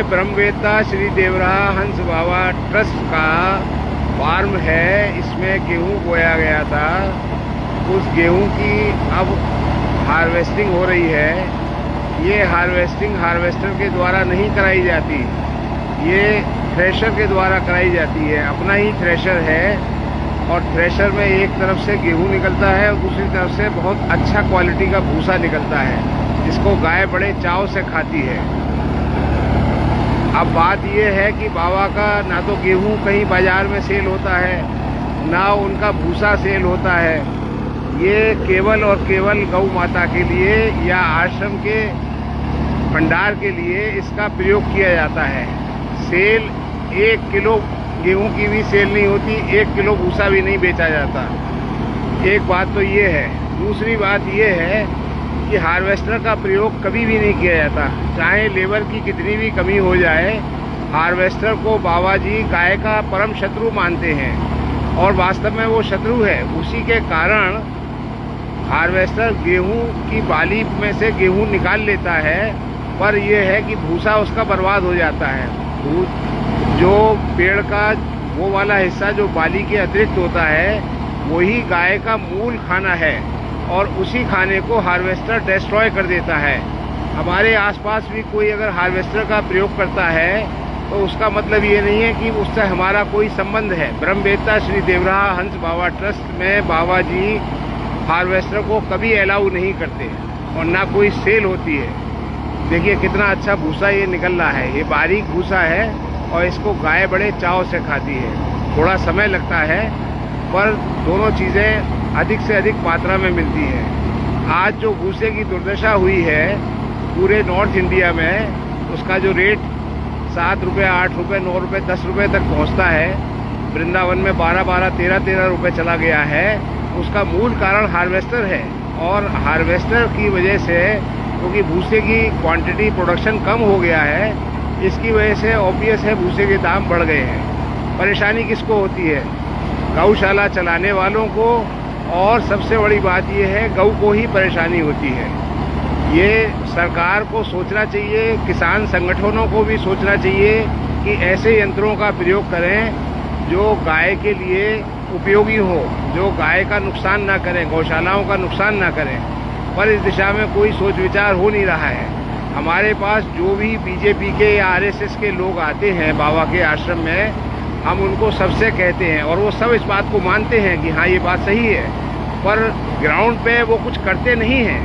ये ब्रह्मवेत्ता श्री देवराहा हंस बाबा ट्रस्ट का फार्म है। इसमें गेहूं बोया गया था। उस गेहूं की अब हार्वेस्टिंग हो रही है। ये हार्वेस्टिंग हार्वेस्टर के द्वारा नहीं कराई जाती, ये थ्रेशर के द्वारा कराई जाती है। अपना ही थ्रेशर है और थ्रेशर में एक तरफ से गेहूं निकलता है और दूसरी तरफ से बहुत अच्छा क्वालिटी का भूसा निकलता है, जिसको गाय बड़े चाव से खाती है। अब बात यह है कि बाबा का ना तो गेहूं कहीं बाजार में सेल होता है, ना उनका भूसा सेल होता है। ये केवल और केवल गौ माता के लिए या आश्रम के भंडार के लिए इसका प्रयोग किया जाता है। सेल 1 किलो गेहूं की भी सेल नहीं होती, 1 किलो भूसा भी नहीं बेचा जाता। एक बात तो ये है। दूसरी बात ये है कि हार्वेस्टर का प्रयोग कभी भी नहीं किया जाता। चाहे लेबर की कितनी भी कमी हो जाए, हार्वेस्टर को बाबा जी गाय का परम शत्रु मानते हैं और वास्तव में वो शत्रु है। उसी के कारण हार्वेस्टर गेहूं की बाली में से गेहूं निकाल लेता है, पर यह है कि भूसा उसका बर्बाद हो जाता है। जो पेड़ का वो वाला हिस्सा जो बाली के अतिरिक्त होता है, वही गाय का मूल खाना है और उसी खाने को हार्वेस्टर डिस्ट्रॉय कर देता है। हमारे आसपास भी कोई अगर हार्वेस्टर का प्रयोग करता है तो उसका मतलब ये नहीं है कि उससे हमारा कोई संबंध है। ब्रह्मवेत्ता श्री देवराहा हंस बाबा ट्रस्ट में बाबा जी हार्वेस्टर को कभी अलाउ नहीं करते और ना कोई सेल होती है। देखिए कितना अच्छा भूसा ये निकल रहा है। ये बारीक भूसा है और इसको गाय बड़े चाव से खाती है। थोड़ा समय लगता है पर दोनों चीज़ें अधिक से अधिक मात्रा में मिलती हैं। आज जो भूसे की दुर्दशा हुई है पूरे नॉर्थ इंडिया में, उसका जो रेट 7 रुपये, 8 रुपये, 9 रुपये, 10 रुपये तक पहुंचता है। वृंदावन में 12-12, 13-13 रुपये चला गया है। उसका मूल कारण हार्वेस्टर है और हार्वेस्टर की वजह से, क्योंकि भूसे की क्वांटिटी प्रोडक्शन कम हो गया है, इसकी वजह से ऑब्वियस है भूसे के दाम बढ़ गए हैं। परेशानी किसको होती है? गौशाला चलाने वालों को, और सबसे बड़ी बात यह है गौ को ही परेशानी होती है। ये सरकार को सोचना चाहिए, किसान संगठनों को भी सोचना चाहिए कि ऐसे यंत्रों का प्रयोग करें जो गाय के लिए उपयोगी हो, जो गाय का नुकसान ना करें, गौशालाओं का नुकसान ना करें। पर इस दिशा में कोई सोच विचार हो नहीं रहा है। हमारे पास जो भी बीजेपी के या आरएसएस के लोग आते हैं बाबा के आश्रम में, हम उनको सबसे कहते हैं और वो सब इस बात को मानते हैं कि हाँ ये बात सही है, पर ग्राउंड पे वो कुछ करते नहीं हैं।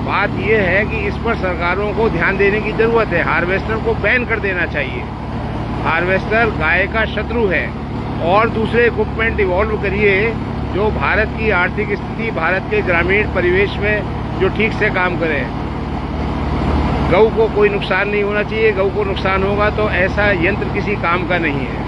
बात ये है कि इस पर सरकारों को ध्यान देने की ज़रूरत है। हार्वेस्टर को बैन कर देना चाहिए। हार्वेस्टर गाय का शत्रु है। और दूसरे इक्विपमेंट इवॉल्व करिए जो भारत की आर्थिक स्थिति, भारत के ग्रामीण परिवेश में जो ठीक से काम करें। गौ को कोई नुकसान नहीं होना चाहिए। गौ को नुकसान होगा तो ऐसा यंत्र किसी काम का नहीं है।